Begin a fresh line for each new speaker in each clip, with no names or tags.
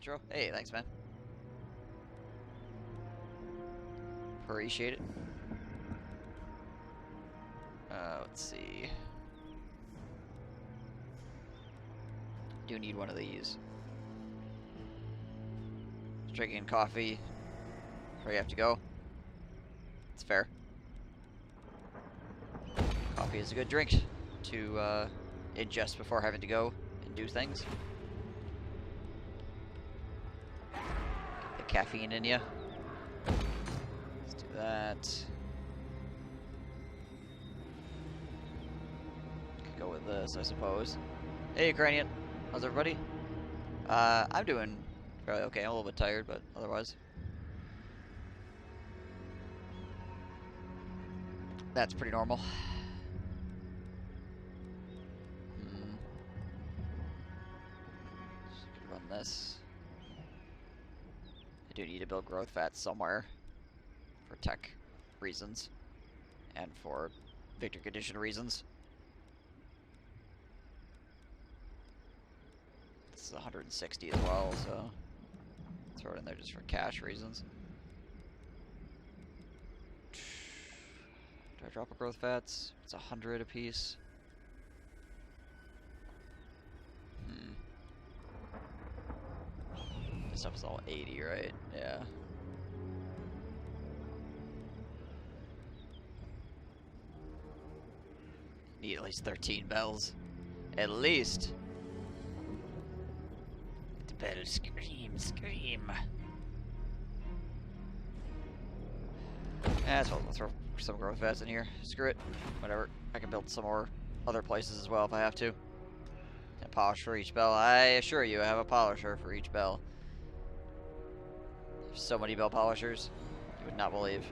intro. Hey, thanks, man. Appreciate it. Let's see. Do need one of these. Drinking coffee. Where you have to go. It's fair. Coffee is a good drink to ingest before having to go and do things. Get the caffeine in you. Let's do that. Could go with this, I suppose. Hey, Cranian. How's everybody? I'm doing fairly okay. I'm a little bit tired, but otherwise. That's pretty normal. Run this. I do need to build growth fats somewhere for tech reasons and for victor condition reasons. This is 160 as well, so throw it in there just for cash reasons. Do I drop a growth fats? It's 100 a piece. This stuff is all 80, right? Yeah. Need at least 13 bells. At least. The bells scream, scream. That's what we'll throw some growth fats in here. Screw it. Whatever. I can build some more other places as well if I have to. And polish for each bell. I assure you, I have a polisher for each bell. There's so many bell polishers, you would not believe.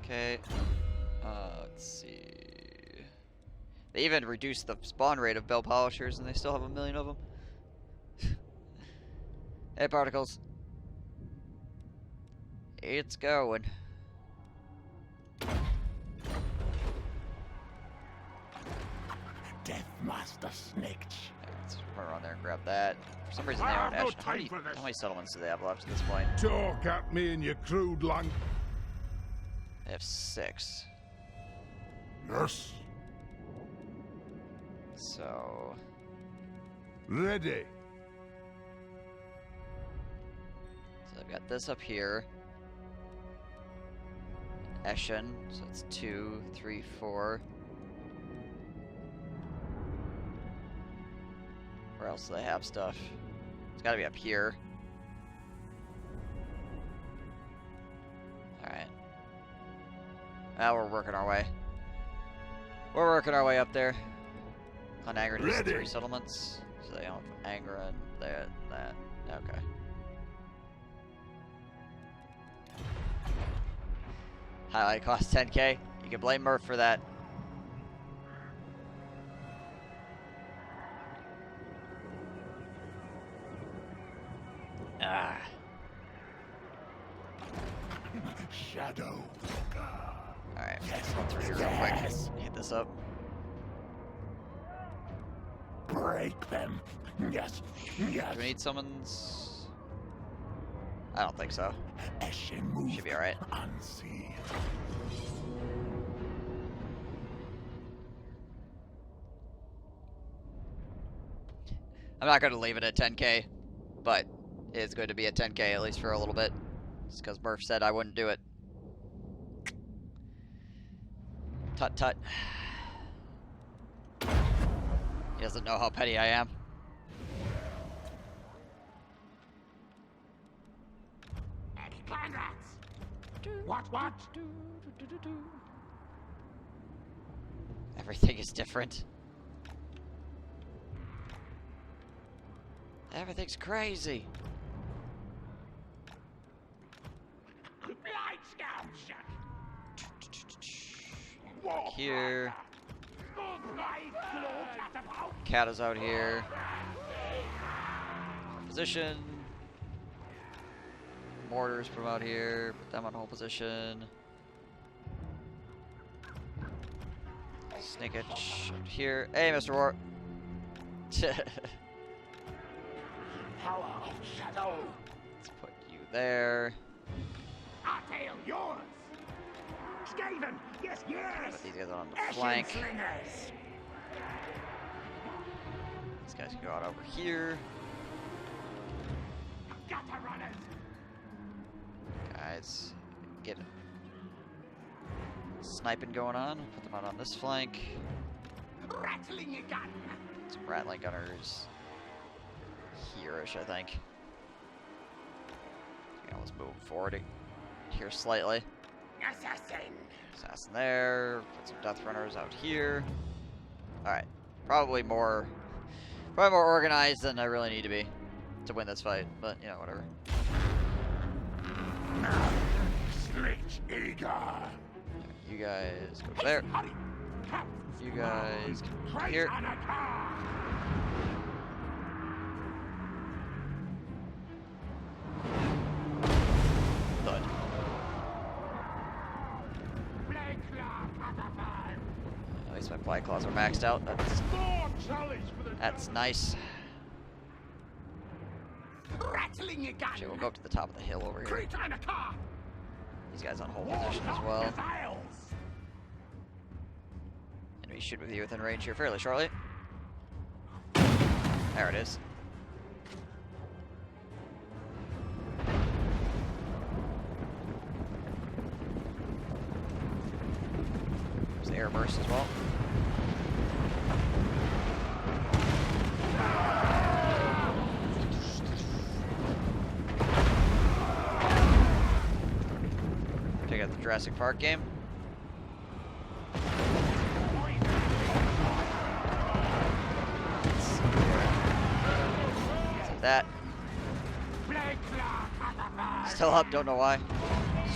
Okay. Let's see. They even reduced the spawn rate of bell polishers, and they still have 1 million of them. Hey, particles. It's going.
Death Master Snake.
Let's run around there and grab that. For some reason they aren't actually. How many settlements do they have left at this point?
Talk at me in your crude language.
They have 6.
Nurse.
So.
Ready.
So I've got this up here. Eshin, so it's 2, 3, 4. Where else do they have stuff? It's gotta be up here. Alright. Now we're working our way. We're working our way up there. On Angra, just 3 settlements. So they have Angra and that. Okay. Highlight cost 10k. You can blame Murph for that. Ah.
Shadow.
Alright, let's run through here real quick. Hit this up.
Break them. Yes. Yes.
Do we need summons? I don't think so.
Eshin move.
Should be alright.
Unseen.
I'm not going to leave it at 10k, but it's going to be at 10k at least for a little bit. Just because Murph said I wouldn't do it. Tut tut. He doesn't know how petty I am.
What?
Everything is different. Everything's crazy. Here. Cat is out here. Position. Mortars, put them out here. Put them on hold position. Sneak it here. Hey, Mr. War.
Power of shadow.
Let's put you there.
Our tail yours. Skaven. Yes, yes.
Put these guys on the
Eshin
flank.
slingers.
These guys can go out over here.
Gutter runners.
Guys, get sniping going on. Put them out on this flank.
Rattling a gun.
Some rattling gunners here-ish, I think. Yeah, let's move forward here slightly.
Assassin.
Assassin there. Put some death runners out here. All right, probably more organized than I really need to be to win this fight. But you know, whatever.
Slit eager.
You guys go there. You guys come here. Thud. At least my fly claws are maxed out. That's nice.
Rattling a gun.
Actually, we'll go up to the top of the hill over here. These guys on hold position as well. Enemy should be within range here fairly shortly. There it is. There's the air burst as well. Check out the Jurassic Park game. That. Still up, don't know why.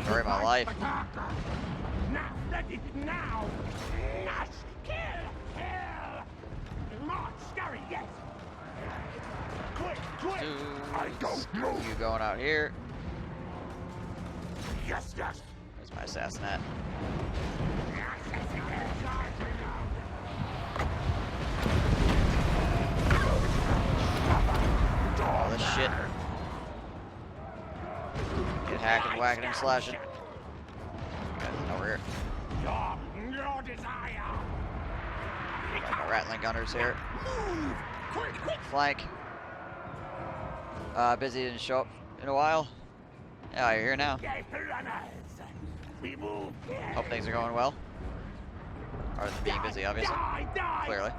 Story of my life.
Now, ready, now. Nash, kill, kill. March, scurry, yes. Quick, quick. I don't move.
You going out here.
Yes, yes.
There's my assassin at. All this shit. Get hacking, whacking, and slashing. Over here.
Your desire.
Got my rattling gunners here.
Move. Quick, quick.
Flank. Busy, didn't show up in a while. Yeah, you're here now.
We move.
Hope things are going well. Other than being busy, obviously.
Die, die.
Clearly.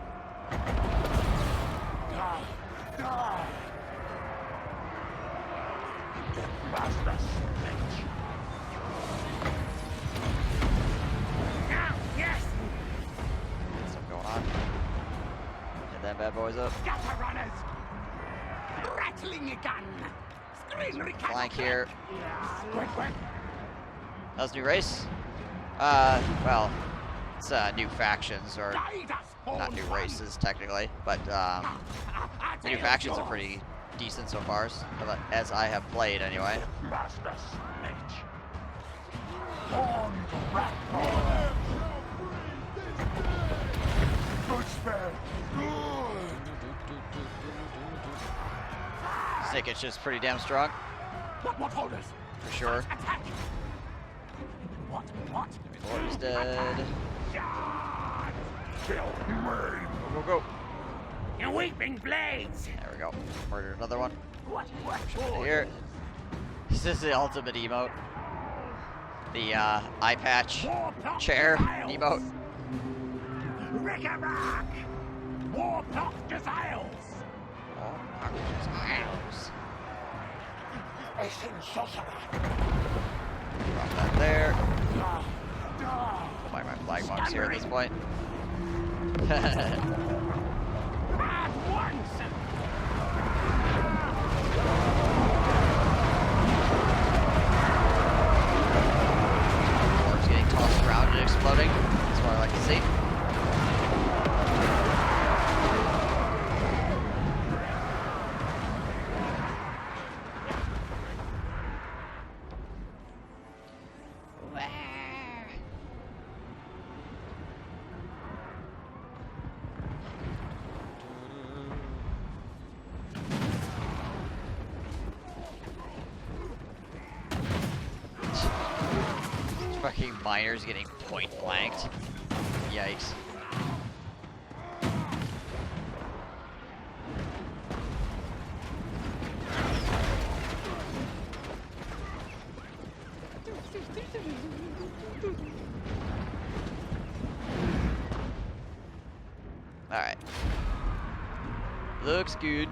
Die, die. Master Switch. Now, yes.
Stuff going on. Hit them bad boys up.
Gutter runners. Rattling a gun. Screen recap.
Flank here.
Quick, quick.
How's new race? Well, it's new factions, or
Guide us,
not new
Horn
races technically, but
One.
the new factions are pretty decent so far, as I have played anyway.
Master Switch. On the rat. Good spell. Good.
Snicket's just pretty damn strong,
What orders?
for sure.
Attack. What?
Lord is dead.
God. Kill me.
Go, go, go.
You weeping blades.
There we go. Murdered another one.
What?
Here. This is the ultimate emote. The eye patch chair emote.
Rick-a-rack. Warplock Gazelles. Eshin sorcerer.
Drop that there. Like my flag box here at this point.
At once.
Orbs getting tossed around and exploding. That's what I like to see. Fucking miners getting point blanked. Yikes. Alright. Looks good.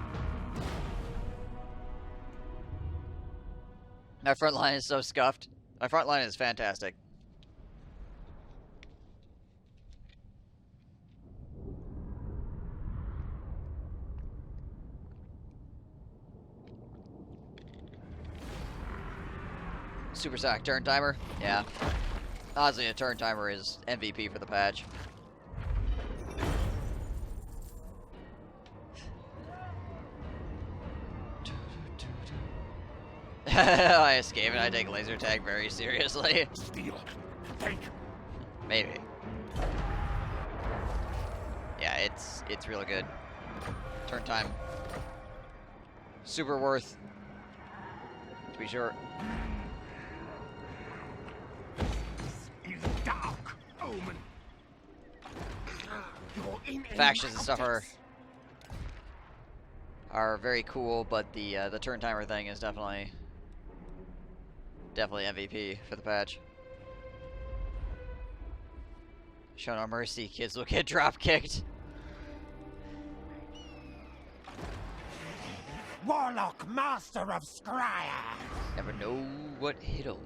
My front line is so scuffed. My front line is fantastic. Supersonic turn timer? Yeah. Honestly, a turn timer is MVP for the patch. I escape and I take laser tag very seriously.
Steal. Take.
Maybe. Yeah, it's really good. Turn time. Super worth. To be sure.
Is dark omen.
Factions and stuff are very cool, but the turn timer thing is definitely MVP for the patch. Show no mercy, kids will get drop kicked.
Warlock, master of Scryer.
Never know what hit 'em.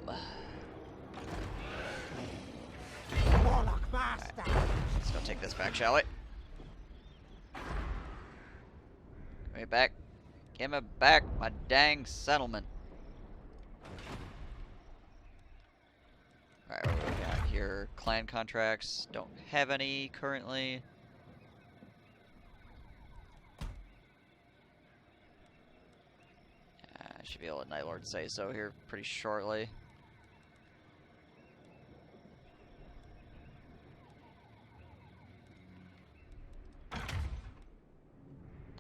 Warlock master.
Right. Let's go take this back, shall we? Give me back. Give me back my dang settlement. Alright, what do we got here? Clan contracts. Don't have any currently. I should be able to Night Lord say so here pretty shortly.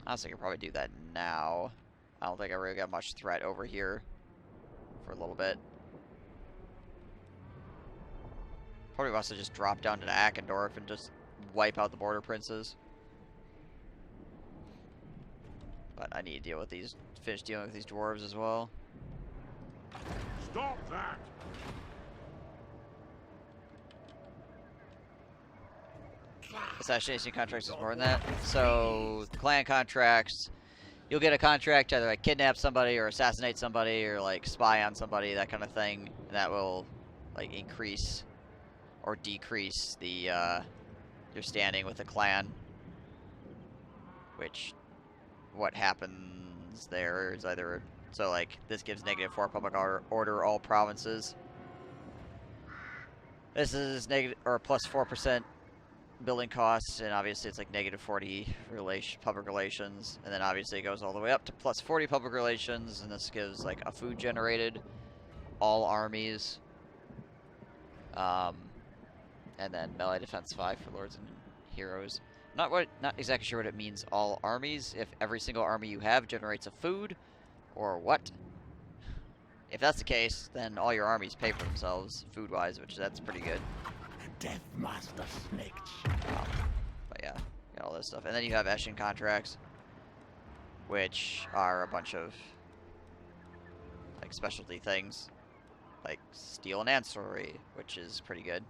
Honestly, I could probably do that now. I don't think I really got much threat over here for a little bit. Probably wants to just drop down to Ackendorf and just wipe out the border princes. But I need to deal with these, finish dealing with these dwarves as well.
Stop that.
Assassination contracts is more than that. So, clan contracts, you'll get a contract to either like kidnap somebody or assassinate somebody or like spy on somebody, that kind of thing. And that will like increase or decrease the your standing with the clan. Which, what happens there is either, so like this gives -4 public order all provinces. This is negative or plus 4% building costs, and obviously it's like -40 public relations, and then obviously it goes all the way up to plus 40 public relations, and this gives like a food generated, all armies, and then melee defense 5 for lords and heroes. Not exactly sure what it means, all armies, if every single army you have generates a food, or what. If that's the case, then all your armies pay for themselves food-wise, which that's pretty good.
Death Master Snake.
But yeah, got all this stuff. And then you have Eshin contracts, which are a bunch of like specialty things, like steel and ancillary, which is pretty good.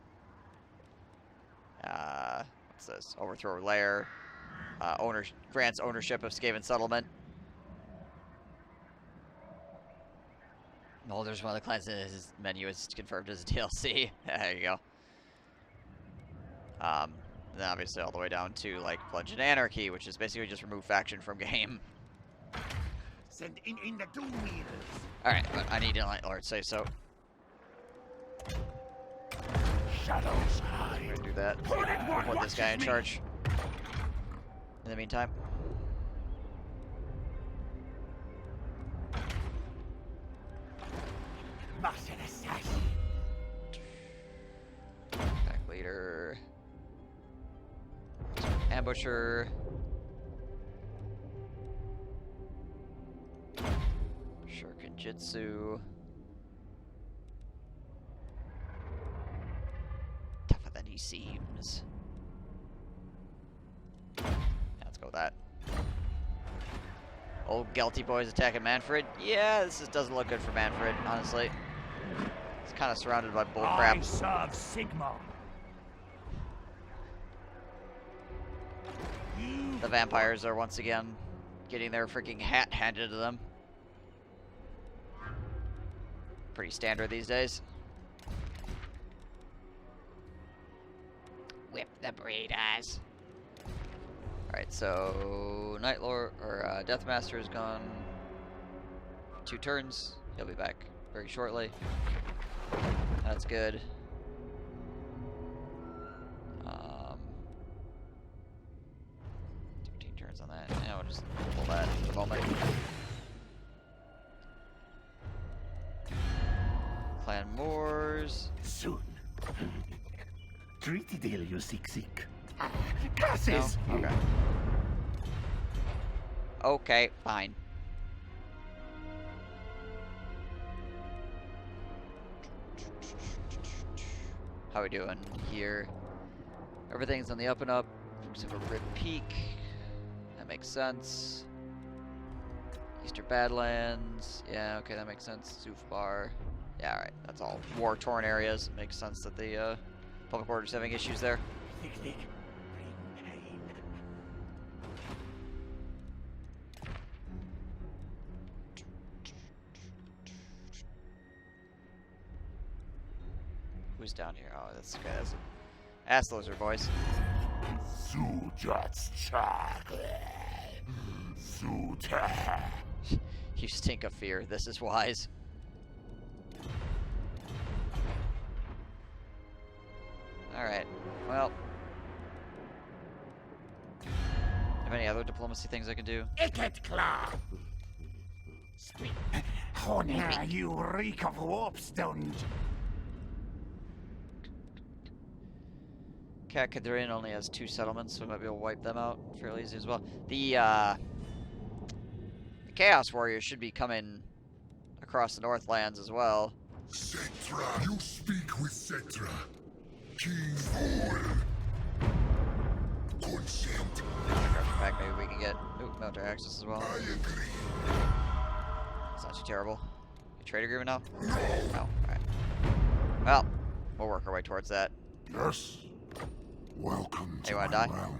What's this? Overthrow lair. Grants ownership of Skaven settlement. Mulder's one of the clans in his menu is confirmed as a DLC. There you go. Then obviously all the way down to like Pledge and Anarchy, which is basically just remove faction from game.
Send in the doom meters.
Alright, but I need to Night Lord say so.
Shadows
I'm
hide.
gonna do that. I'll put this guy in charge. In the meantime.
Master assassin.
Pack leader. Ambusher. Shuriken Jitsu. he seems. Yeah, let's go with that. Old Gelty boys attacking Manfred. Yeah, this doesn't look good for Manfred, honestly. It's kind of surrounded by bullcrap.
I serve Sigma.
The vampires are once again getting their freaking hat handed to them. Pretty standard these days. Whip the breeders. Alright, so Night Lord or Deathmaster is gone 2 turns. He'll be back very shortly. That's good. 13 turns on that. Yeah, we'll just pull that at the moment. Clan Moors.
Soon. Treaty deal, you sick. Gases!
No? Okay. Okay, fine. How we doing here? Everything's on the up and up, except for Rib Peak. That makes sense. Easter Badlands. Yeah, okay, that makes sense. Zoofbar. Yeah, alright. That's all war-torn areas. It makes sense that the public order's having issues there. Who's down here? Oh, that's okay. That's ass loser, boys. You stink of fear. This is wise. Alright. Well. Have any other diplomacy things I can do?
Honor, you reek of warpstone.
Cat Kadrin only has 2 settlements, so we might be able to wipe them out fairly easy as well. The Chaos Warriors should be coming across the Northlands as well.
Cetra, you speak with Cetra. King Vol. Consent.
In fact, maybe we can get military access as well.
I agree.
It's not too terrible. A trade agreement now? No. Alright. Well, we'll work our way towards that.
Yes. Welcome to
You
my
wanna die?
realm,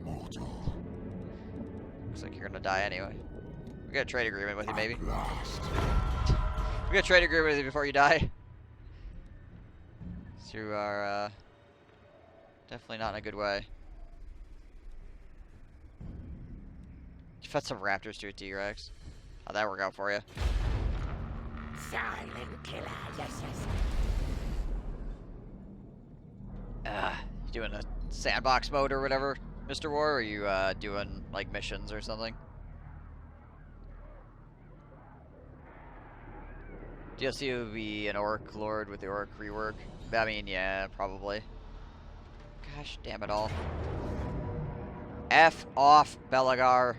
mortal.
Looks like you're gonna die anyway. We got a trade agreement with you, maybe.
At last.
We got a trade agreement with you before you die. So you are definitely not in a good way. You fed some raptors to a T-Rex. How'd that work out for you?
Silent killer, yes.
You doing a sandbox mode or whatever, Mr. War? Or are you doing like missions or something? DLC would be an Orc Lord with the Orc rework. I mean, yeah, probably. Gosh damn it all. F off, Belagar.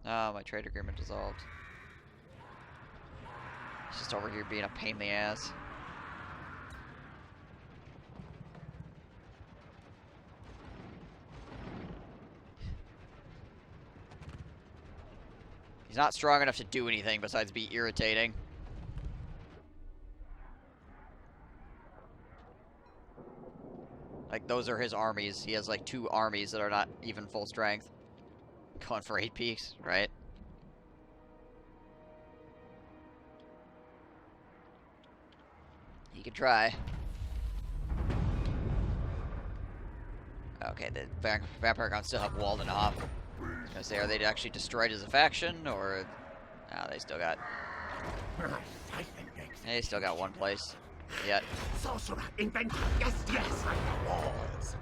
Oh, my trade agreement dissolved. He's just over here being a pain in the ass. He's not strong enough to do anything besides be irritating. Like, those are his armies. He has like 2 armies that are not even full strength. Going for 8 peaks, right? He could try. Okay, the Vampire Guns still have Walden off. I was gonna say, are they actually destroyed as a faction, or... No, they still got... They still got 1 place. Yet.
Sorcerer, invent, yes, like the walls.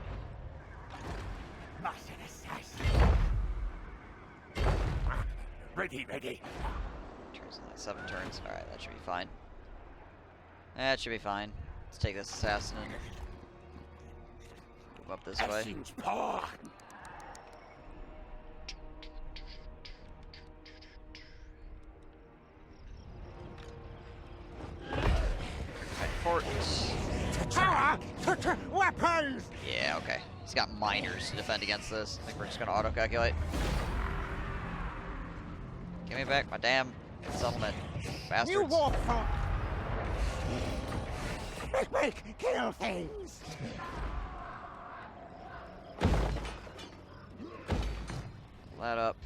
Master assassin. Ready.
Turns in like 7 turns. Alright, that should be fine. That should be fine. Let's take this assassin and move up this way.
Eshin's paw. Supplies!
Yeah, okay. He's got miners to defend against this. I think we're just gonna auto-calculate. Give me back my damn settlement, bastards.
You walk from... Quick, kill things!
That up.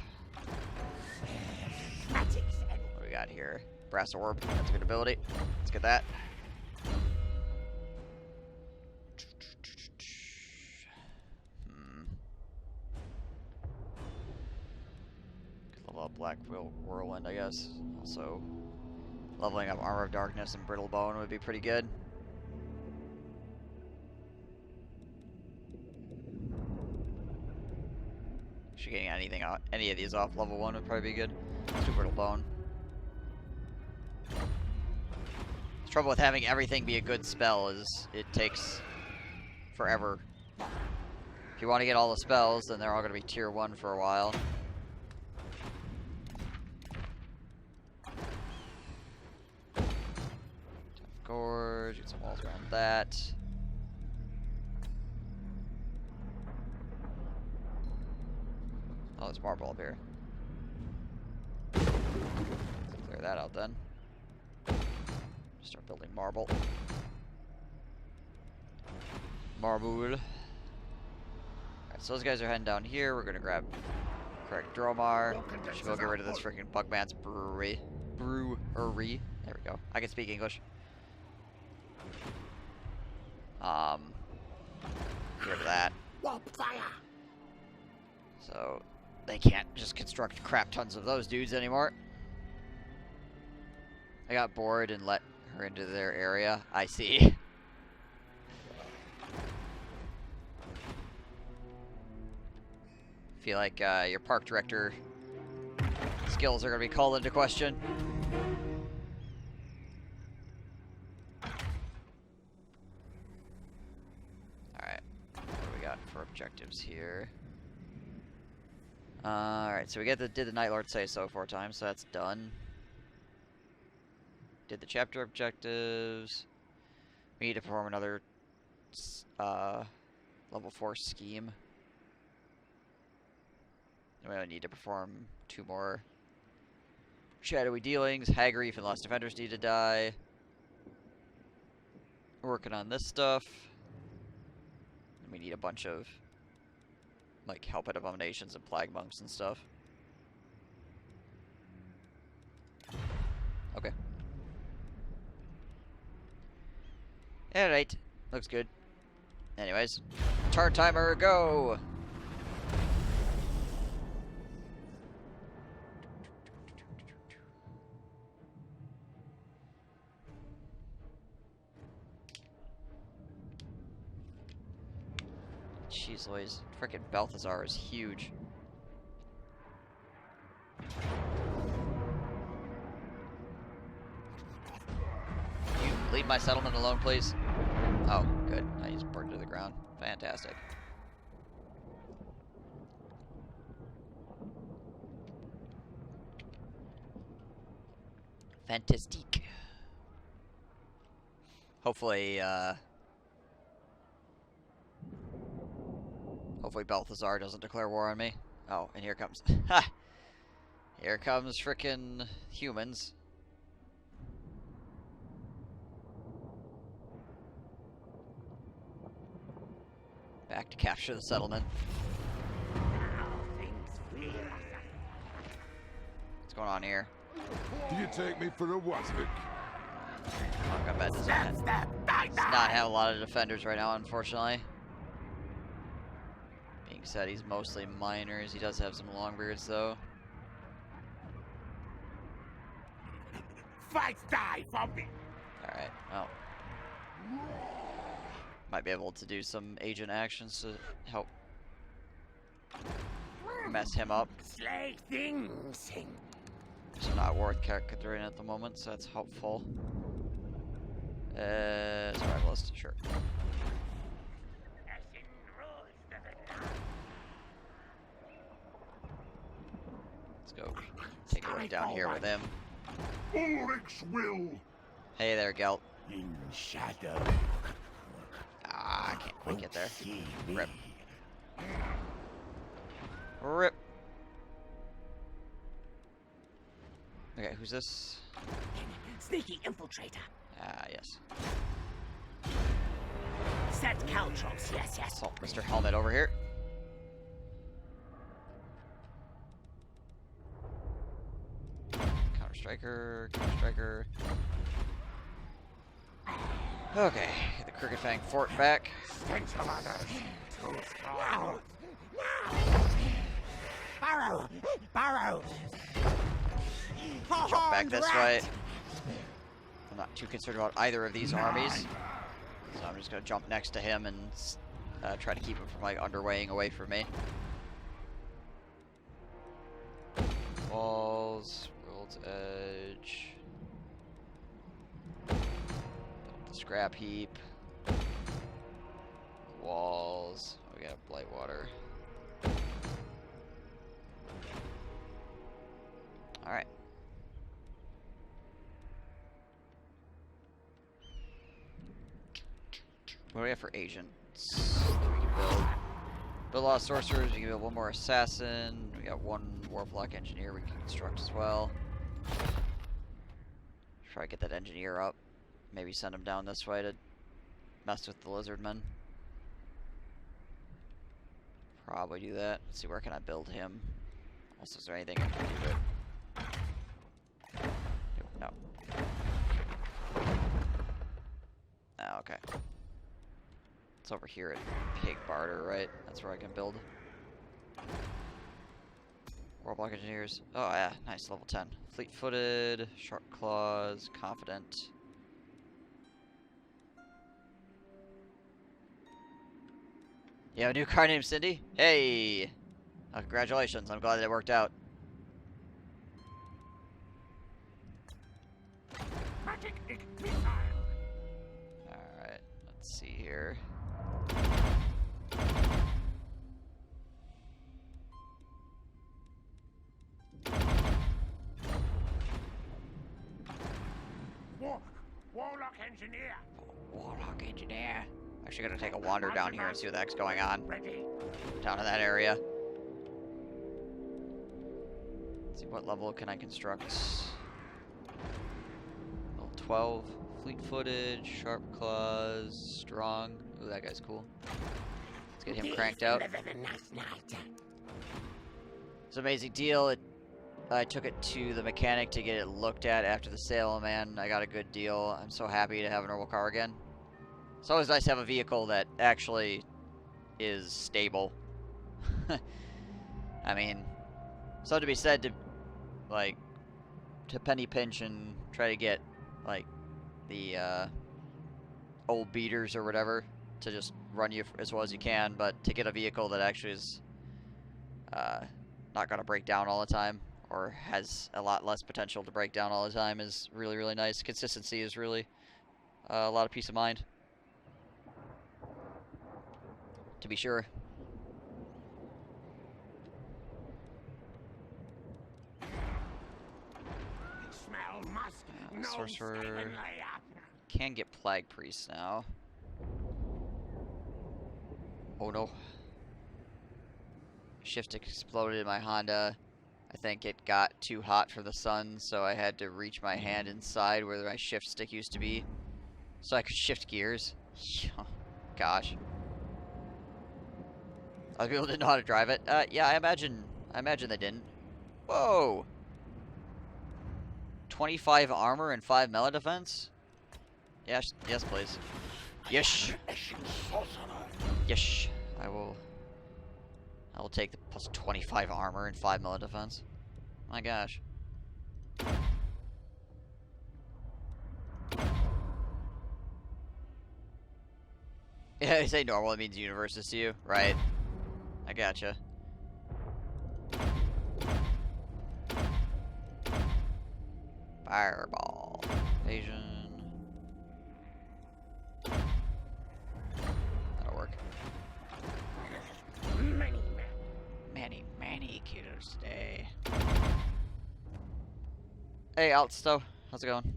Magic
What do we got here? Brass orb. That's a good ability. Let's get that. Could level up Black Whirlwind, I guess. Also, leveling up Armor of Darkness and Brittle Bone would be pretty good. Actually, getting anything out, any of these off level 1 would probably be good. Let's do Brittle Bone. The trouble with having everything be a good spell is it takes forever. If you want to get all the spells, then they're all going to be tier 1 for a while. Gorge, get some walls around that. Oh, there's marble up here. Clear that out then. Start building marble. Marble. Alright, so those guys are heading down here. We're gonna grab correct Dromar. Should go get rid of this freaking Bugman's brewery. Brewery. There we go. I can speak English. Get rid of that. So they can't just construct crap tons of those dudes anymore. I got bored and let her into their area. I see. Feel like your park director skills are going to be called into question. Alright, what do we got for objectives here? Alright, so we did the Night Lord say so 4 times, so that's done. Did the chapter objectives. We need to perform another level 4 scheme. And we need to perform 2 more shadowy dealings. Hagreef and Lost Defenders need to die. Working on this stuff. And we need a bunch of like Helpet Abominations and Plague Monks and stuff. Okay. Alright. Looks good. Anyways. Turn timer, go! Jeez Louise. Frickin' Balthazar is huge. You leave my settlement alone, please. Oh, good. I just burned to the ground. Fantastic. Fantastique. Hopefully, hopefully Balthazar doesn't declare war on me. Oh, and here comes... Ha! Here comes frickin' humans. Back to capture the settlement. What's going on here?
Do you take me for a waswick?
Combat design. Does not have a lot of defenders right now, unfortunately. Being said, he's mostly miners. He does have some longbeards, though.
Fight die for me!
Alright, well. Might be able to do some agent actions to help mess him up.
Slay things.
So not worth caricaturing at the moment, so that's helpful. Survivalist, sure.
Eshin rules the
Let's go take a look down here with him.
Ulrich's will!
Hey there, Gelt.
in shadow.
Ah, I can't. Get there. Rip. Rip. Okay, who's this?
Sneaky infiltrator.
Ah, yes.
Set caltrops. Yes, yes.
Oh, Mr. Helmet over here. Counter-striker, counter-striker. Okay, get the Crooked Fang fort back.
Barrow! Barrow!
Jump back this way. I'm not too concerned about either of these armies, so I'm just gonna jump next to him and try to keep him from like underwaying away from me. Walls, world's edge. Scrap heap. Walls. We got blight water. Alright. What do we have for agents? We can build a lot of sorcerers. We can build one more assassin. We got one warlock engineer we can construct as well. Try to get that engineer up. Maybe send him down this way to mess with the lizardmen. Probably do that. Let's see, where can I build him? Also, is there anything I can do with it? No. Oh, okay. It's over here at Pig Barter, right? That's where I can build. Warlock engineers. Oh yeah, nice, level 10. Fleet-footed, sharp claws, confident. You have a new car named Cindy? Hey! Congratulations, I'm glad that it worked out. Alright, let's see here.
Warlock engineer.
Warlock engineer. Actually gonna take a wander down here and see what the heck's going on.
Ready.
Down in that area. Let's see, what level can I construct? Level 12. Fleet-footed, sharp claws, strong. Ooh, that guy's cool. Let's get him cranked out. It's an amazing deal. I took it to the mechanic to get it looked at after the sale, and man, I got a good deal. I'm so happy to have a normal car again. It's always nice to have a vehicle that actually is stable. I mean, something to be said to, like, to penny pinch and try to get, like, the old beaters or whatever to just run you as well as you can, but to get a vehicle that actually is not going to break down all the time, or has a lot less potential to break down all the time, is really, really nice. Consistency is really a lot of peace of mind, to be sure.
Smell musk. No
Sorcerer. Can get Plague Priest now. Oh no. Shift stick exploded in my Honda. I think it got too hot for the sun, so I had to reach my hand inside where my shift stick used to be, so I could shift gears. Gosh. Other people didn't know how to drive it. Yeah, I imagine they didn't. Whoa! 25 armor and 5 melee defense? Yes, yes, please. Yes. Yes. I will take the plus 25 armor and 5 melee defense. My gosh. Yeah, you say normal, it means universes to you, right? I gotcha. Fireball. Evasion. That'll work. Many killers today. Hey, Altsto. How's it going?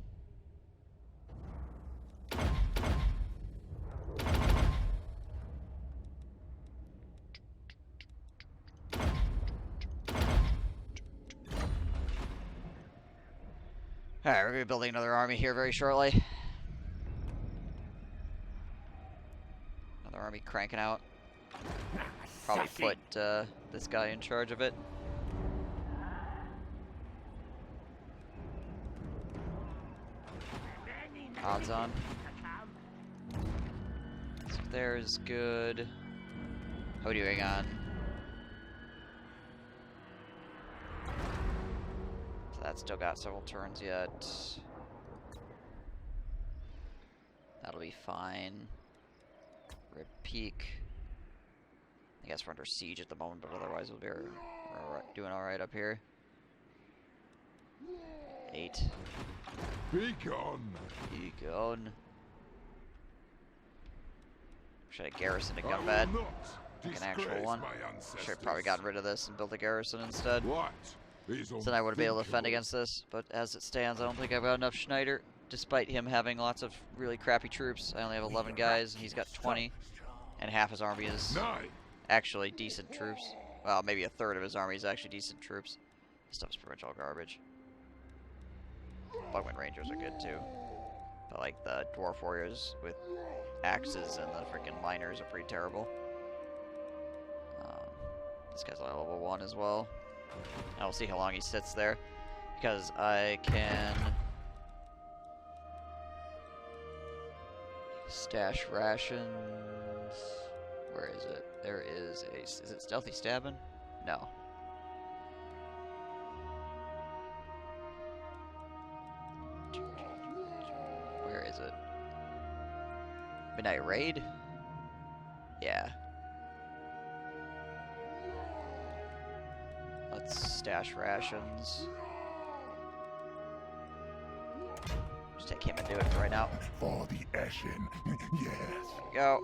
Alright, we're gonna be building another army here very shortly. Another army cranking out. Probably put this guy in charge of it. Odds on. So there's good. How are we doing on? So that's still got several turns yet. That'll be fine. Red Peak. I guess we're under siege at the moment, but otherwise we'll be doing alright up here. 8.
Be gone.
Be gone. Should I garrison a gun bed? Like an actual one. Should have probably gotten rid of this and built a garrison instead.
What?
So then I would be able to defend against this, but as it stands, I don't think I've got enough Schneider, despite him having lots of really crappy troops. I only have 11 guys, and he's got 20, and half his army is actually decent troops. Well, maybe a third of his army is actually decent troops. This stuff's pretty much all garbage. Bugman Rangers are good too. But like the Dwarf Warriors with axes and the freaking miners are pretty terrible. This guy's level 1 as well. And we'll see how long he sits there. Because I can stash rations. Where is it? There is a... Is it stealthy stabbing? No. Where is it? Midnight Raid? Yeah. Let's stash rations. Just take him and do it for right now.
For the Eshin, yes.
Go.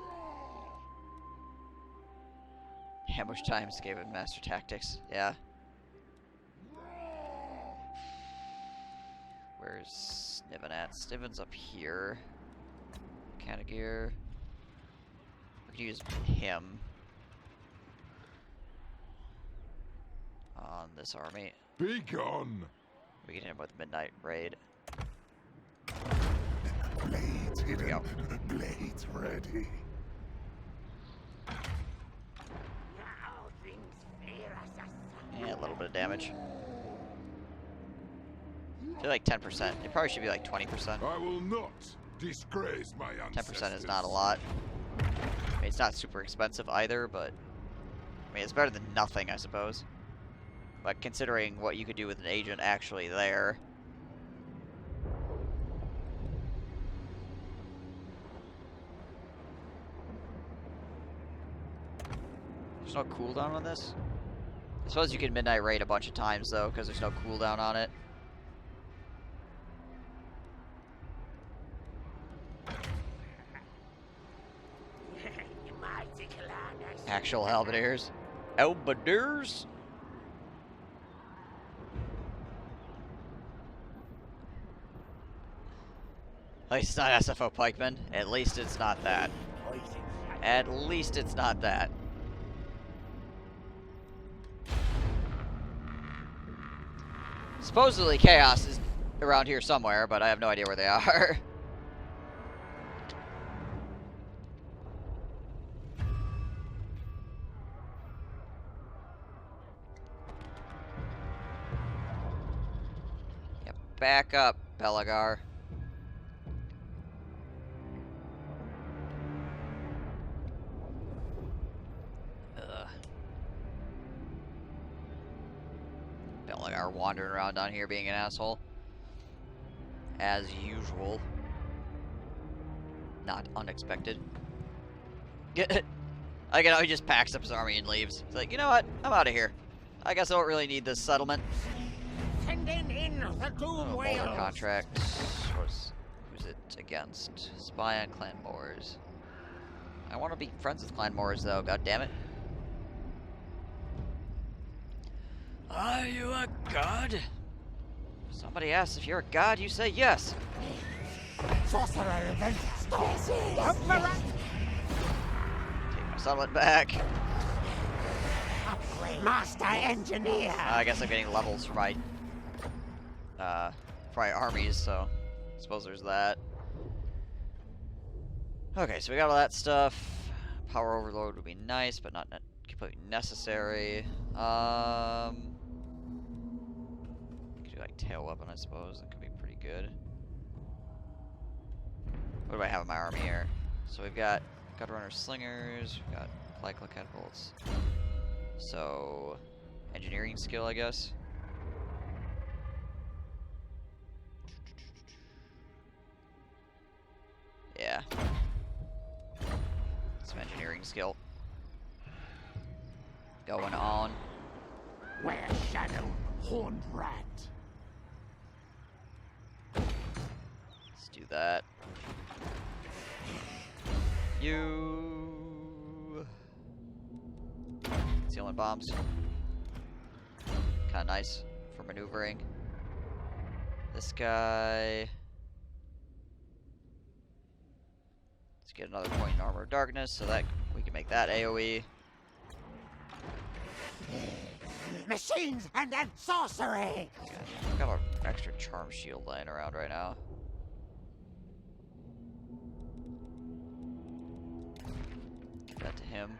Ambush times gave him master tactics. Yeah. Where's Sniven at? Sniven's up here. Canagir. We could use him on this army.
Be gone.
We can hit him with Midnight Raid.
Blades hidden. Blades ready.
Yeah, a little bit of damage. I feel like 10%. It probably should be like 20%.
I will not disgrace my ancestors.
10% is not a lot. I mean, it's not super expensive either, but I mean, it's better than nothing, I suppose. But considering what you could do with an agent actually there. There's no cooldown on this? I suppose you can Midnight Raid a bunch of times though, because there's no cooldown on it. Actual halberdiers. Halberdiers? At least it's not SFO pikemen. At least it's not that. At least it's not that. Supposedly Chaos is around here somewhere, but I have no idea where they are. Yep, back up, Belagar. Belagar wandering around down here being an asshole. As usual. Not unexpected. I get how he just packs up his army and leaves. He's like, you know what? I'm out of here. I guess I don't really need this settlement.
Sending in the doom whales.
Contract. Who's it against? Spy on Clan Moors. I want to be friends with Clan Moors though, god damn it. Are you a god? Somebody asks if you're a god, you say yes.
Sorcerer Ventus.
Take my settlement back.
Upgrade. Master Engineer.
I guess I'm getting levels for my probably armies, so I suppose there's that. Okay, so we got all that stuff. Power overload would be nice, but not completely necessary. Could do like tail weapon, I suppose. That could be pretty good. What do I have in my army here? So we've got gut runner slingers. We've got Plycla catapults. So engineering skill, I guess. Yeah. Some engineering skill. Going on.
Where shadow, horned rat.
Let's do that. You. Concealment bombs. Kinda nice for maneuvering. This guy. Let's get another point in armor of darkness so that we can make that AoE.
Machines and then sorcery!
I've got an extra charm shield laying around right now. Give that to him.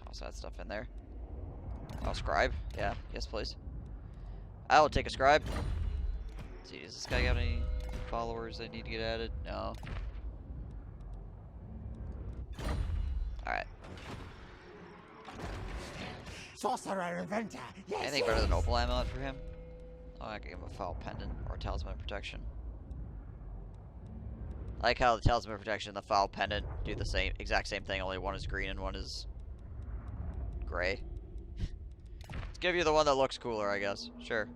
Toss that stuff in there. Oh, scribe? Yeah, yes please. I will take a scribe. Let's see, does this guy got any followers that need to get added? No. Alright.
Sorcerer inventor, yes.
Anything better than Opal Amulet for him? Oh, I could give him a foul pendant or a talisman of protection. I like how the talisman of protection and the foul pendant do the exact same thing, only one is green and one is gray. Let's give you the one that looks cooler, I guess. Sure.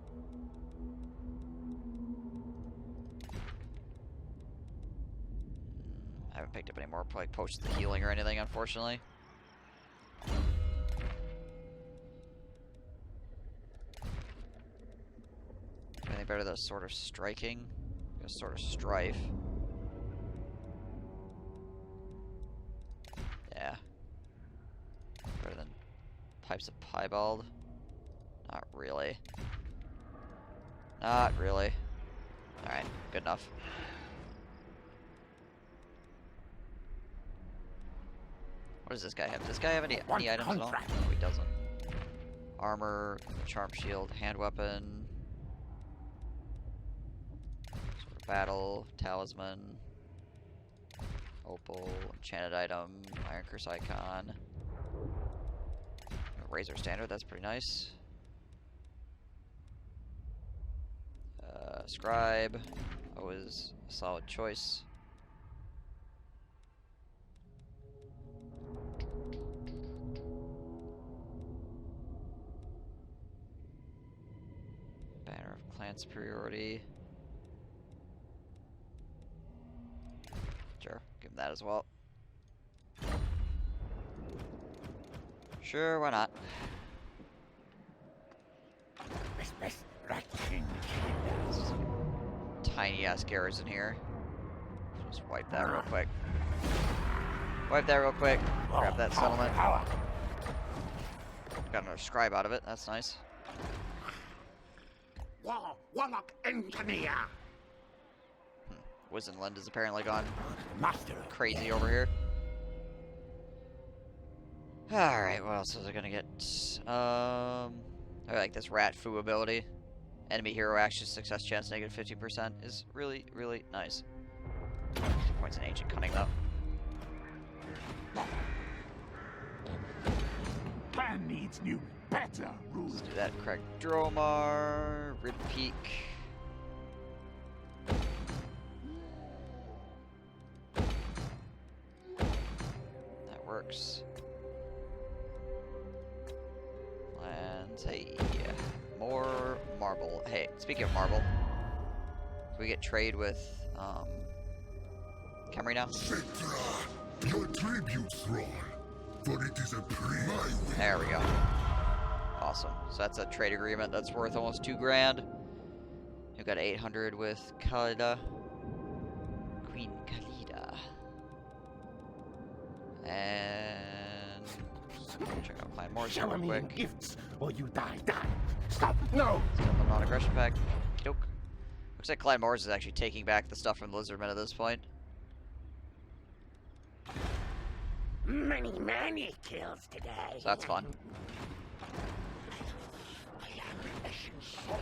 I haven't picked up any more like potions of healing or anything, unfortunately. Anything better than a sort of striking? A sort of strife. Yeah. Better than pipes of piebald? Not really. Not really. Alright, good enough. What does this guy have? Does this guy have any items at all? No, he doesn't. Armor, charm shield, hand weapon. Sort of battle, talisman. Opal, enchanted item, iron curse icon. Razor standard, that's pretty nice. Scribe, always a solid choice. Banner of clan superiority. Sure, give him that as well. Sure, why not? Tiny ass garrison here. Just wipe that real quick. Wipe that real quick. Grab that settlement. Got another scribe out of it. That's nice.
Warlock engineer.
Wizenland has apparently gone crazy over here. Alright, what else is I gonna get? I like this rat foo ability. Enemy hero action success chance negative 50% is really, really nice. 2 points in ancient cunning though.
Plan needs new, better rules.
Let's do that. Craig Dromar, Rib Peak. That works. And hey, more marble. Hey, speaking of marble, can we get trade with Camry now?
Your tribute thrall, for it is a prey.
There we go. Awesome. So that's a trade agreement that's worth almost 2 grand. We've got 800 with Khalida. Queen Khalida. And check out Clan Morse
Shower
real
me in
quick.
gifts, or you die. Stop! No!
Still a non-aggression pack. Doke. Looks like Clan Morse is actually taking back the stuff from Lizardmen at this point.
Many kills today.
So that's fun.
I am Eshin Sorcerer.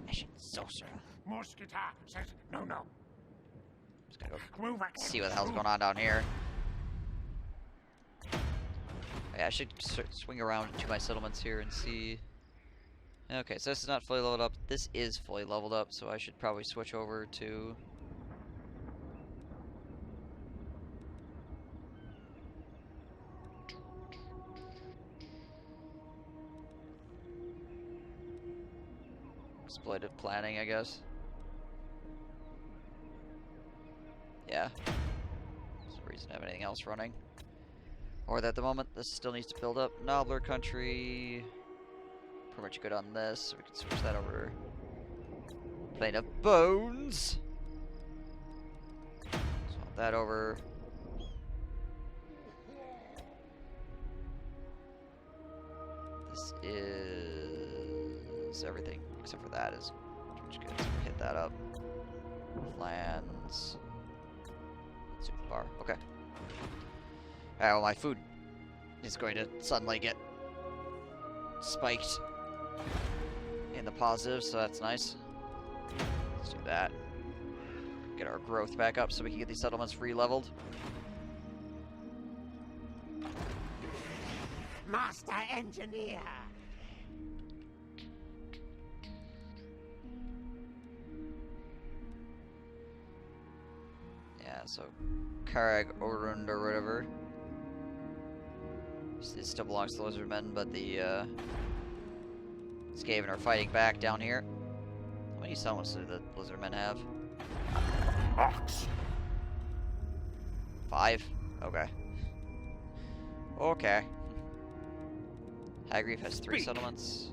Eshin Sorcerer.
Mosquita says no.
Just gonna go
Move back.
see what the hell's going on down here. Yeah, I should swing around to my settlements here and see. Okay, so this is not fully leveled up. This is fully leveled up, so I should probably switch over to... exploitive planning, I guess. Yeah. There's no reason to have anything else running. Or that at the moment, this still needs to build up. Nobbler country. Pretty much good on this, so we can switch that over. Plane of Bones. Swap that over. This is everything except for that is pretty much good. So we hit that up. Plans. Super bar. Okay. Alright, well, my food is going to suddenly get spiked in the positive, so that's nice. Let's do that. Get our growth back up so we can get these settlements re-leveled.
Master Engineer.
Yeah, so Karag Orund or whatever. It still belongs to the Lizardmen, but the Skaven are fighting back down here. How many settlements do the Lizardmen have?
Ox.
5? Okay. Okay. Hagreave has 3 settlements.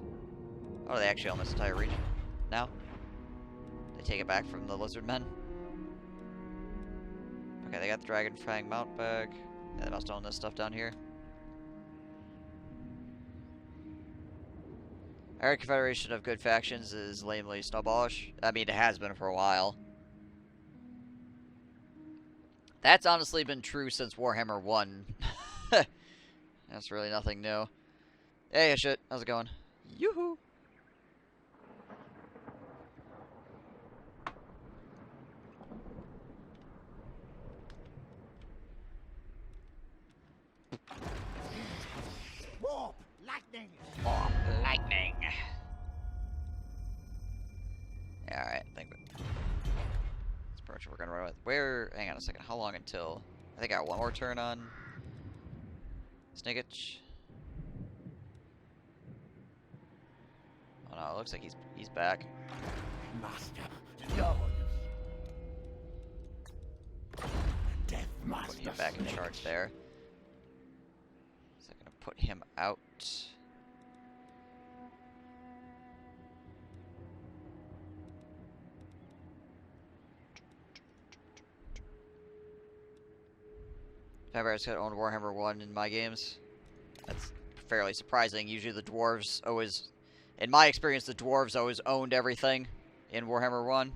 Oh, they actually own this entire region now? They take it back from the Lizardmen? Okay, they got the Dragon Fang Mount back. Yeah, they must own this stuff down here. Our confederation of good factions is lamely snowballish. I mean, it has been for a while. That's honestly been true since Warhammer 1. That's really nothing new. Hey, shit. How's it going? Yoo-hoo!
Warp. Lightning.
Warp lightning. Yeah, alright. I think that's pretty much what we're gonna run with. Where? Hang on a second. How long until? I think I got one more turn on Snigich. Oh no, it looks like he's back.
Master. Yours. Death Master.
Put him back in charge there. So I'm gonna put him out. Vampires got owned Warhammer 1 in my games. That's fairly surprising. Usually the dwarves always, in my experience, the dwarves always owned everything in Warhammer 1.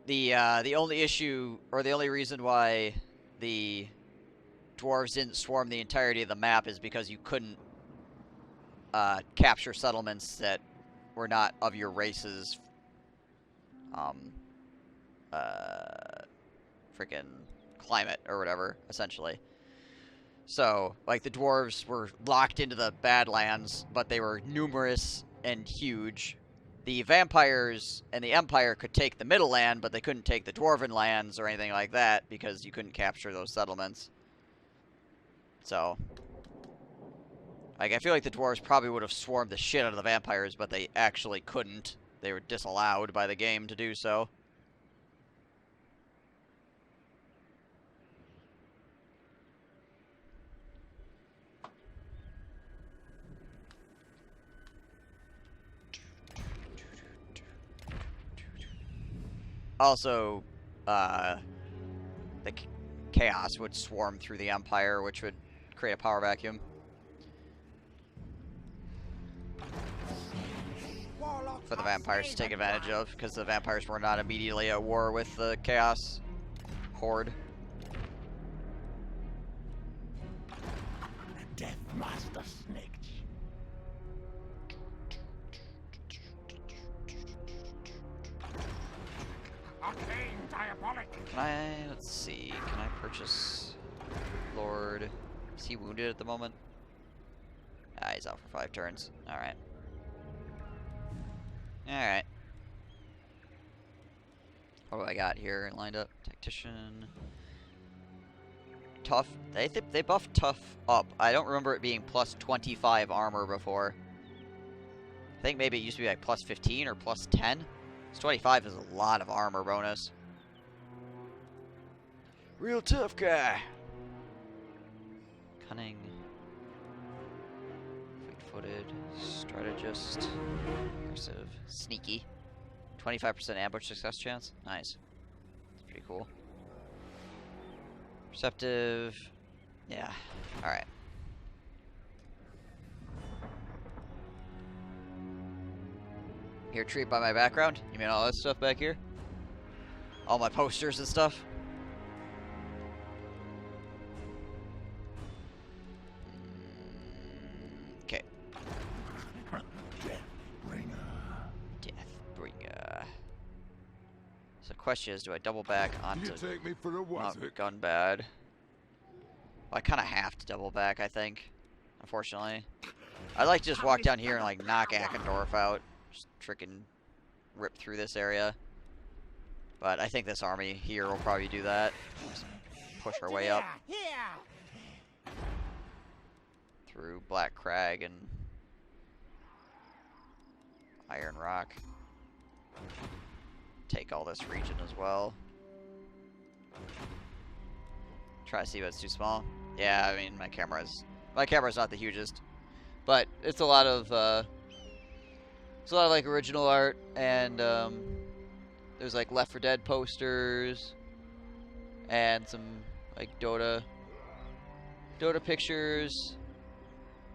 The only issue, or the only reason why the dwarves didn't swarm the entirety of the map is because you couldn't capture settlements that were not of your race's freaking climate or whatever, essentially. So, like, the dwarves were locked into the Badlands, but they were numerous and huge. The vampires and the Empire could take the Middle Land, but they couldn't take the Dwarven lands or anything like that because you couldn't capture those settlements. So, like, I feel like the dwarves probably would have swarmed the shit out of the vampires, but they actually couldn't. They were disallowed by the game to do so. Also, the chaos would swarm through the Empire, which would create a power vacuum. For the vampires to take advantage of, because the vampires were not immediately at war with the chaos horde.
Death Master Snake. Arcane diabolic.
Can I, let's see, can I purchase Lord? Is he wounded at the moment? Ah, he's out for 5 turns. Alright. Alright. What do I got here lined up? Tactician. Tough. They buffed tough up. I don't remember it being plus 25 armor before. I think maybe it used to be like plus 15 or plus 10. So 25 is a lot of armor bonus. Real tough guy. Cunning. Fleet-footed. Strategist. Aggressive. Sneaky. 25% ambush success chance. Nice. That's pretty cool. Perceptive. Yeah. Alright. You're intrigued by my background? You mean all that stuff back here? All my posters and stuff? Okay. Deathbringer. So the question is, do I double back onto
take me for a
gun bad? Well, I kind of have to double back, I think. Unfortunately. I'd like to just walk down here and like knock Akendorf out. Just freaking rip through this area. But I think this army here will probably do that. Just push our way up. Through Black Crag and Iron Rock. Take all this region as well. Try to see if it's too small. Yeah, I mean my camera's not the hugest, but it's a lot of like original art, and there's like Left 4 Dead posters and some like Dota pictures,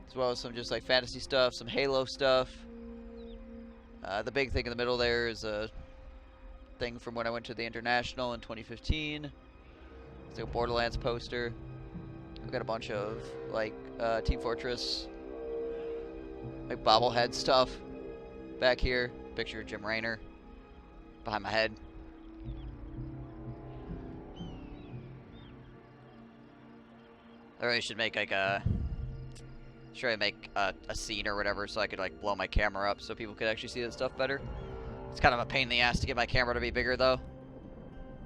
as well as some just like fantasy stuff, some Halo stuff. The big thing in the middle there is a thing from when I went to the International in 2015. It's like a Borderlands poster. I've got a bunch of like Team Fortress, like bobblehead stuff back here. Picture of Jim Raynor behind my head. I really should make like a scene or whatever, so I could like blow my camera up so people could actually see that stuff better. It's kind of a pain in the ass to get my camera to be bigger though.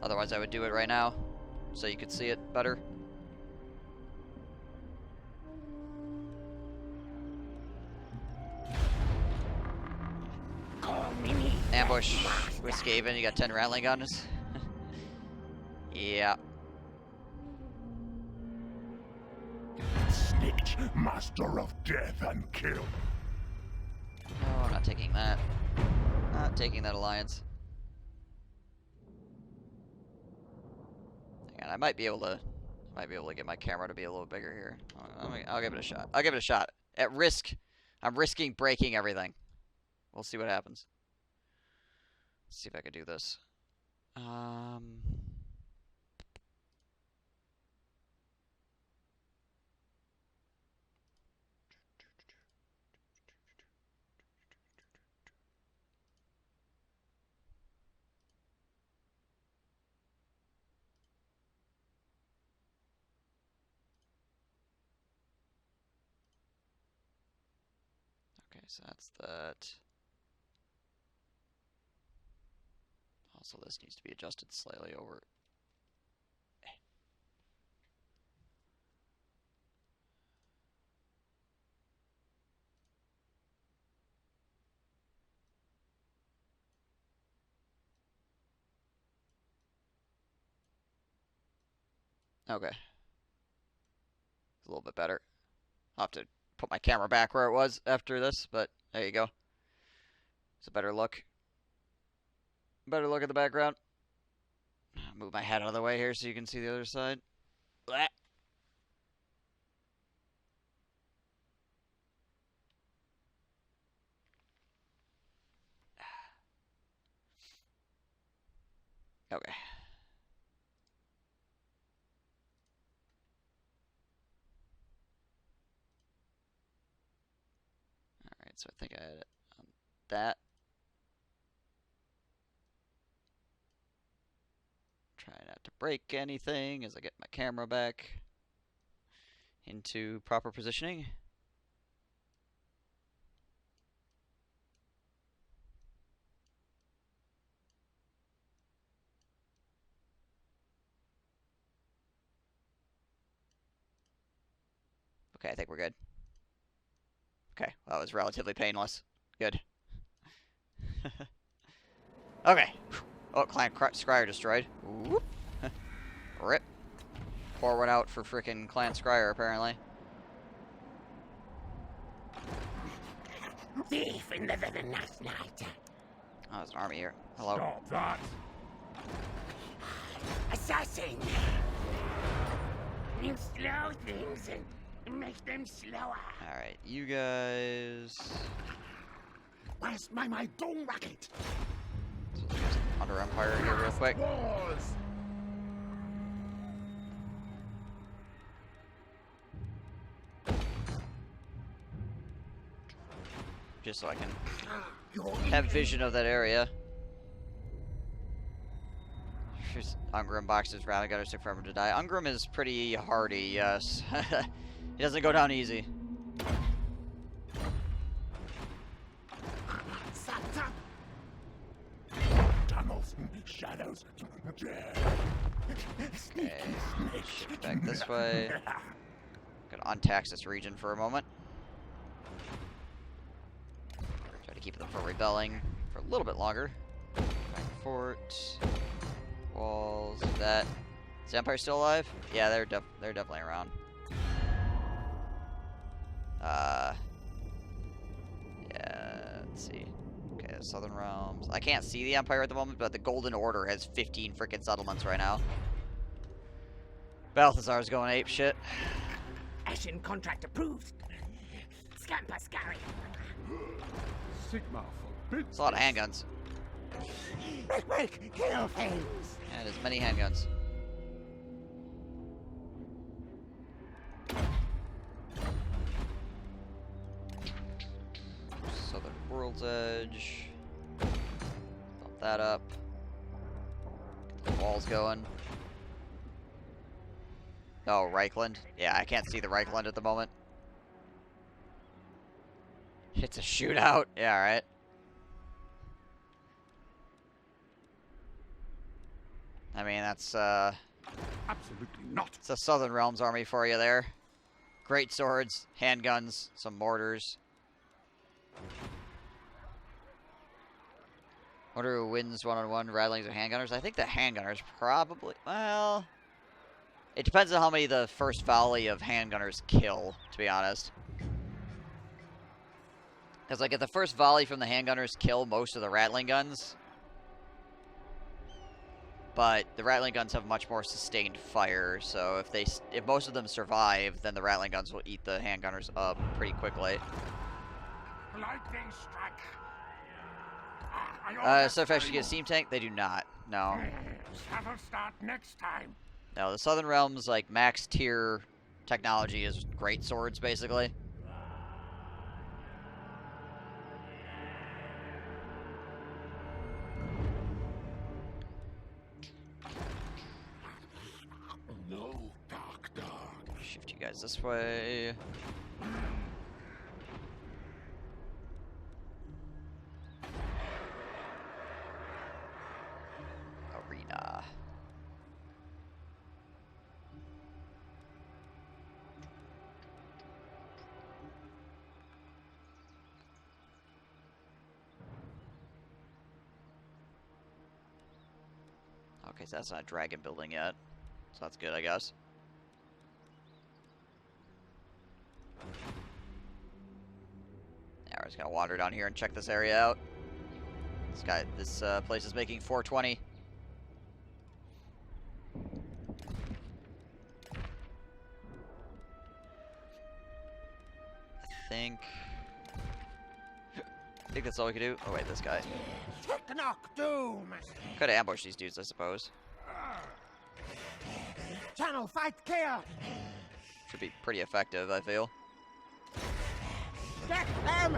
Otherwise I would do it right now so you could see it better. Ambush with Skaven, you got 10 Rattling guns. Yeah.
Snitch, master of death and kill.
No, I'm not taking that. Not taking that alliance. Hang on, I might be able to get my camera to be a little bigger here. I'll give it a shot. I'll give it a shot. At risk, I'm risking breaking everything. We'll see what happens. Let's see if I can do this. Okay, so that's that. Also, this needs to be adjusted slightly over. Okay. It's a little bit better. I'll have to put my camera back where it was after this, but there you go. It's a better look. Better look at the background. Move my head out of the way here so you can see the other side. Blah. Okay. Alright, so I think I had it on that. Try not to break anything as I get my camera back into proper positioning. Okay, I think we're good. Okay, well, that was relatively painless. Good. Okay. Oh, Clan Scryer destroyed. Whoop. Rip. Pour one out for frickin' Clan Scryer, apparently.
Thief in the night.
Oh, there's an army here. Hello.
Stop that! Assassin! You slow things and make them slower.
Alright, you guys...
Where's my dome racket?
So there's Under Empire here real quick.
Wars!
Just so I can have vision of that area. Here's Ungram boxes, Rally Gunners took forever to die. Ungram is pretty hardy, yes. He doesn't go down easy.
Tunnels, shadows.
Okay, shift back this way. Gonna untax this region for a moment. Try to keep them from rebelling for a little bit longer. Back fort. Walls. That. Is the Empire still alive? Yeah, they're definitely around. Yeah, let's see. Okay, the Southern Realms. I can't see the Empire at the moment, but the Golden Order has 15 freaking settlements right now. Balthazar's going ape shit.
Eshin contract approved. Scamper scurry.
Sigma forbids.
It's a lot of handguns.
Quick, kill things.
And as many handguns. Southern World's Edge. Bump that up. Get the walls going. Oh, Reichland. Yeah, I can't see the Reichland at the moment. It's a shootout. Yeah, alright. I mean, that's,
Absolutely not.
it's a Southern Realms army for you there. Great swords, handguns, some mortars. Wonder who wins one-on-one, Rattlings or handgunners? I think the handgunners probably, well... It depends on how many the first volley of handgunners kill, to be honest. Because, like, if the first volley from the handgunners kill most of the Rattling guns... But the Rattling guns have much more sustained fire, so if most of them survive, then the Rattling guns will eat the handgunners up pretty quickly.
Lightning strike.
So if I actually get a steam tank, they do not. No.
Shuttle start next time.
No, the Southern Realms, like, max tier technology is great swords, basically.
No, dark.
Shift you guys this way. Arena. Okay, so that's not a dragon building yet. So that's good, I guess. Yeah, we're just gonna wander down here and check this area out. This place is making 420. think that's all we can do. Oh wait, this guy.
Knock doom.
Could ambush these dudes, I suppose.
Channel fight clear.
Should be pretty effective, I feel.
Get them.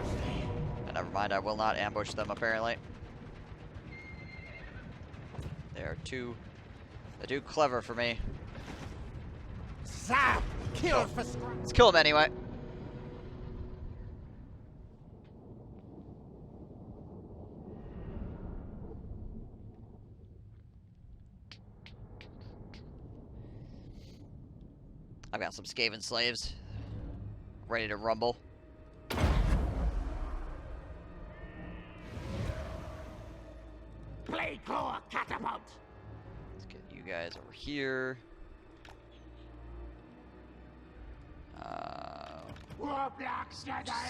And never mind, I will not ambush them apparently. They're too clever for me.
Zap. Kill for
Let's kill him anyway. I've got some Skaven slaves ready to rumble.
Blade claw catapult.
Let's get you guys over here.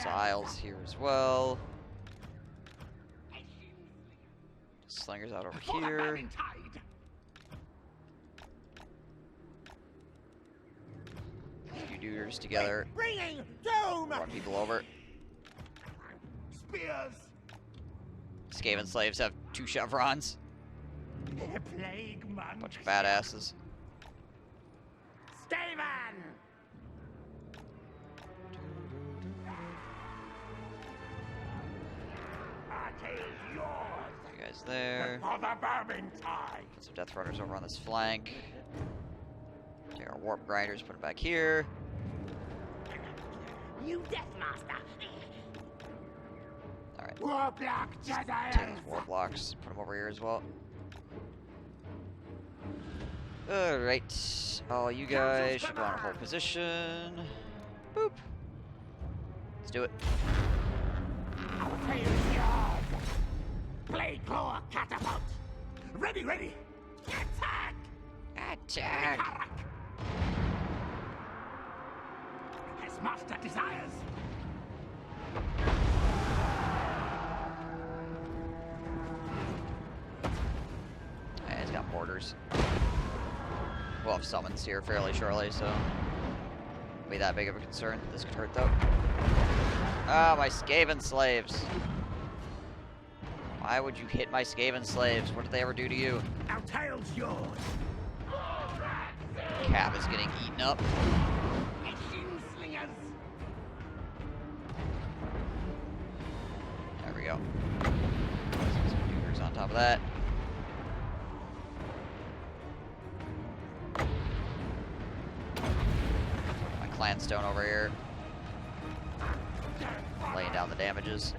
Siles here as well. Slingers out over here. You dudes together.
Bringing doom.
Run people over.
Spears.
Skaven slaves have 2 chevrons.
Plague monk.
Bunch of badasses.
Skaven.
You guys there.
For the Vermintide.
Put some death runners over on this flank. Take our warp grinders, put them back here.
You Death Master.
Alright.
Warblock
Take
Jedi.
these war blocks, put them over here as well. Alright. All you guys should go on a hold position. Boop. Let's do it.
Our tail is yours. Blade claw catapult. Ready, ready. Attack.
Attack.
As master desires.
Yeah, he's got mortars. We'll have summons here fairly shortly, so won't be that big of a concern. This could hurt though. Ah, my Skaven slaves. Why would you hit my Skaven slaves? What did they ever do to you?
Our tail's yours.
Cav is getting eaten up.
Eshin slingers.
There we go. Some computers on top of that. My clan stone over here. Laying down the damages.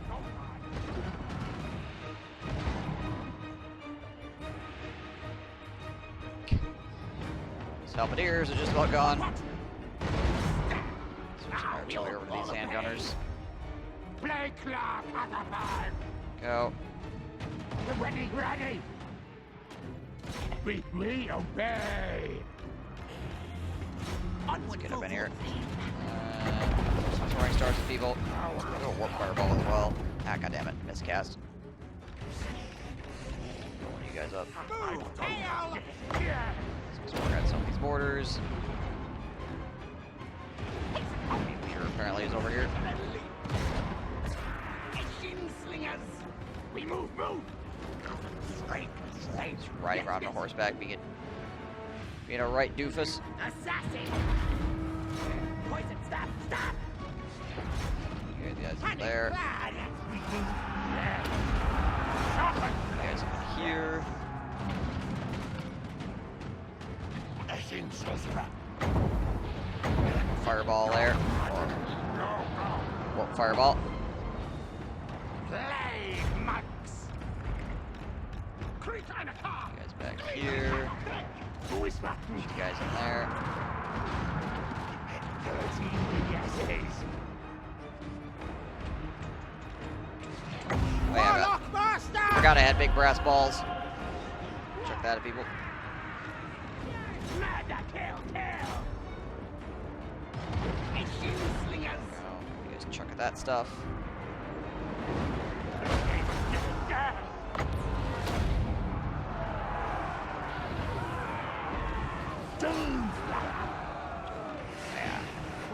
These Halberdiers are just about gone. Switching our artillery over to these handgunners.
Blade claw catapult.
Go.
Ready, ready. We obey.
Let's get up in here. Some throwing stars to people. A little warp fireball as well. Ah, goddammit. Miscast. Pulling you guys up. So we're at some of these borders. Leader apparently is over here.
Slingers. We move.
He's riding around on a horseback, being a right doofus.
Assassin. Poison. Stop.
You guys are there. You guys are here. Fireball there. Warp fireball.
Plague monks.
You guys back here. You guys in there. Oh, yeah, I forgot I had big brass balls. Check that, people. You guys chuck at that stuff. Yeah.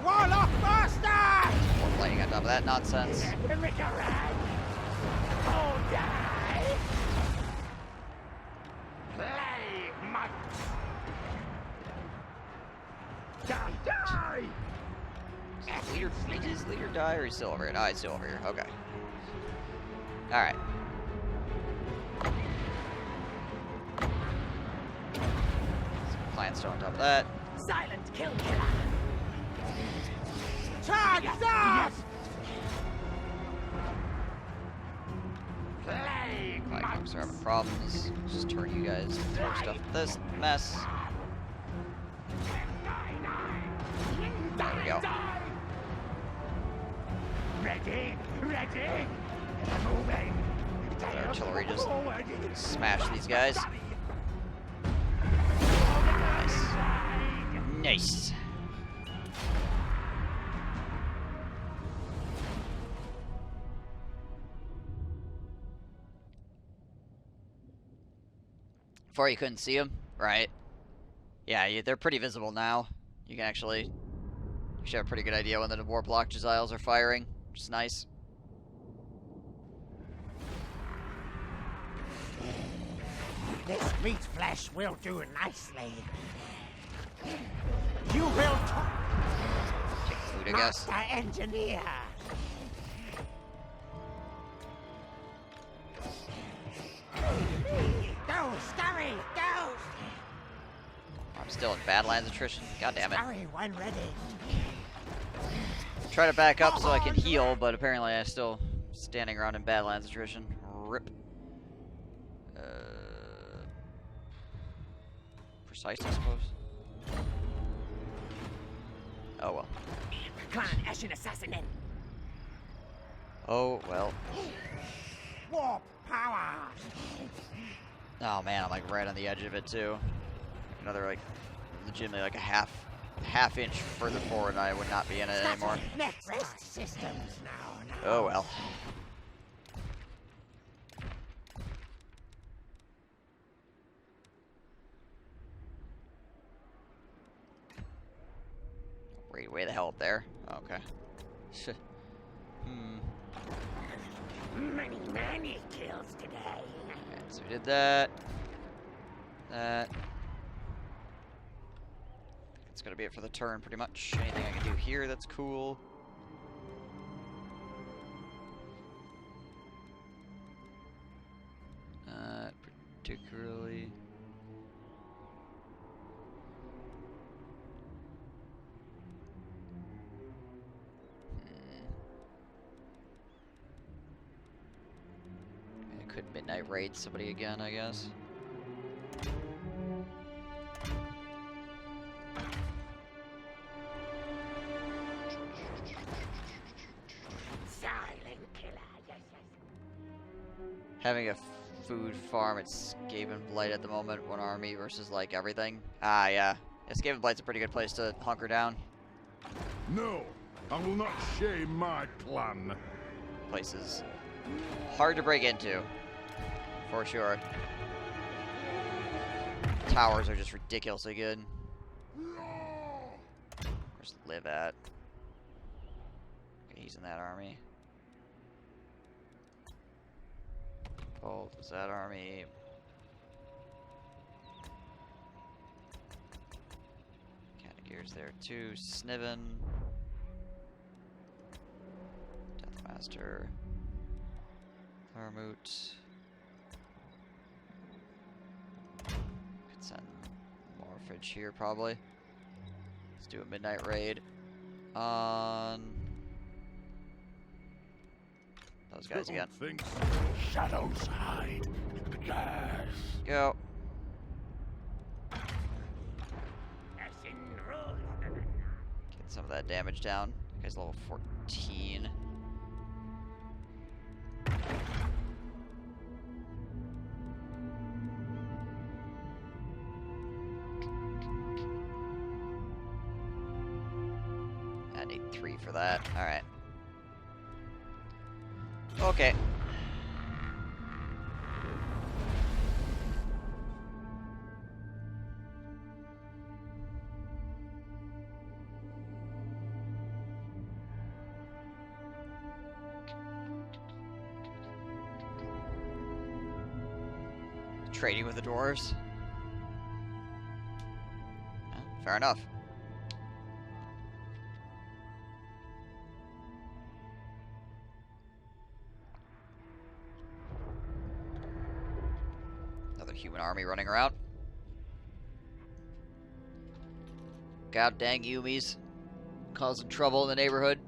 Warlock Master!
More lightning on top of of that nonsense. Does leader die or he's still over here? No, he's still over here. Okay. Alright. Plant stone on top of that.
Silent kill killer. Charge! Yes.
Flag folks are having problems. Just turn you guys to throw stuff at this mess. There we go.
Ready, ready, moving.
The artillery just smash these guys. Nice. Nice. Before you couldn't see them, right? Yeah, they're pretty visible now. You can actually, you should have a pretty good idea when the warp lock Jesiles are firing, which is nice.
This meat flesh will do nicely. You will
Take food, I guess.
Master engineer. Go, scurry, go.
I'm still in Badlands attrition. God damn it.
Scurry when ready.
Try to back up so I can heal, but apparently I'm still standing around in Badlands attrition. Rip. Precise, I suppose. Oh well.
Clan Eshin assassin in.
Oh well.
Warp power.
Oh man, I'm like right on the edge of it too. Another like legitimately like a half inch further forward and I would not be in it anymore.
Next rest systems now.
Oh well. Right way the hell up there. Okay.
Many kills today.
Alright, so we did that. That. It's gonna be it for the turn, pretty much. Anything I can do here that's cool. Particularly. I could midnight raid somebody again, I guess.
Silent killer. Yes,
Having a food farm at Skaven Blight at the moment, one army versus like everything. Ah, yeah. Skaven Blight's a pretty good place to hunker down.
No, I will not shame my plan.
Places hard to break into, for sure. Towers are just ridiculously good. Where's Liv at? Okay, he's in that army. Bolt is that army. Gear's there too. Sniven. Deathmaster. Thermoot. Could send Morphage here probably. Let's do a midnight raid on those guys again.
Shadows hide. Yes.
Go. Get some of that damage down. Guy's level 14. I need 3 for that. Alright. Okay. Trading with the dwarves. Fair enough. Another human army running around. God dang Yumis. Causing trouble in the neighborhood.